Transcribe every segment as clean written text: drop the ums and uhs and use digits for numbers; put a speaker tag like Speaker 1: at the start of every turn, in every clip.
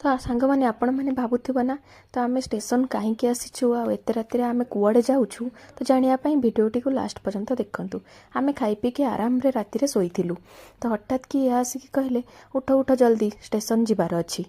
Speaker 1: तो सांग मैंने आपण मैंने भावुथिबो ना तो आम स्टेशन कहीं आसीचु आ एत राति आम कुआड़े जाऊँ तो जानापी भिडटी को लास्ट पर्यंत देखूँ। आम खाई पी के आराम रे राति शोलु तो हठात कि आसिक कहले उठ उठ जल्दी स्टेशन जीवार अच्छी।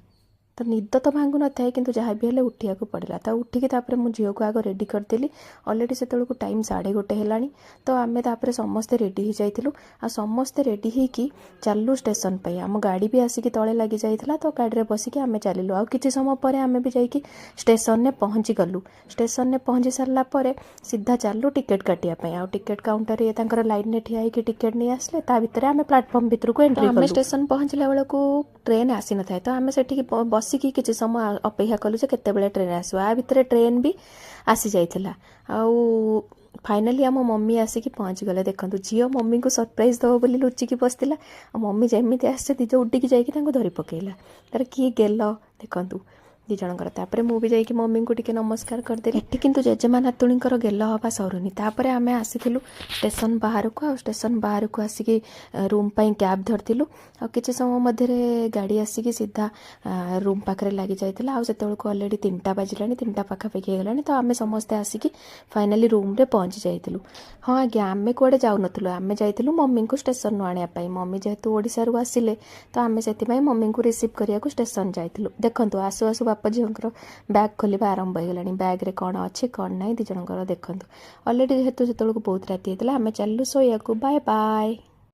Speaker 1: तो निद तो भांगु न था कि जहाँ भी हेल्ले उठिया पड़ा तो उठिकी मो झील को आग रेडी करदेली। अलरेडी से टाइम 1:30 है तो आम तापर समस्ते रेडी हो जाइलु आ समस्ते रेडी होकी चलु स्टेशन पे। आम गाड़ी भी आसिक तले लगी जाइला तो गाड़ी में बसिकी आम चलु आ कि समय पर आम भी जाइए स्टेशन में पहुँची गलु। स्टेशन में पहुँची सारापर सीधा चलु टिकेट काटापी आ टिकेट काउंटर ये लाइन में ठिया होकर टिकेट नहीं आसले ता भितर आम प्लाटफर्म भितर को एंट्री कलु। स्टेशन पहुँचला बेलू ट्रेन आसी न था तो आम से बसिकी किसी समय अपेक्षा कलु जे केतेबेले ट्रेन आसो आ भितर ट्रेन भी आसी जाइथिला। आउ फाइनाली आम मम्मी आसिक पहुँची गले। देखो झील मम्मी को सरप्राइज दब बोली लुचिकी बसला मम्मी जमी आसे दिज उडिकी जाइए धरी पकेला तार किए गेल देखु दी जनकर। तापर मु भी जाइए मम्मी को टिके नमस्कार करदेली। एठी किंतु जेजेमा नातुणींकर गेल हवा सरुनी। तापर आम आसीलु स्टेशन बाहर को आ स्टेशन बाहर को आसिक रूम पाई कैब धरतिलु आ किछि समय मध्य गाड़ी आसिक सीधा रूम पाखरे लगी जाइतिला। आ सेतेबेलको ऑलरेडी 3टा बाजिलानी 3टा पाखापाखि होगलानी तो आम समस्ते आसिक फाइनाली रूम रे पहुँची जाइतिलु। हाँ आज्ञा आम कुआडे जाऊ नथुलु आम जाइतिलु मम्मी को स्टेशन आनिया पाई। मम्मी जेहेतु ओडिसा रु आसिले तो आम सेति मम्मी को रिसीव करिया को स्टेशन जाइतिलु। देखंतु आसु आसु बापा झीलकर बैग खोलिबा आरंभ हो गलानी। बैग रे कौन अच्छी कौन ना दी जनकर देखंतु। ऑलरेडी जेहेतु सेतेबेलको बहुत राति होइतिला आम चलु सोया को। Bye bye.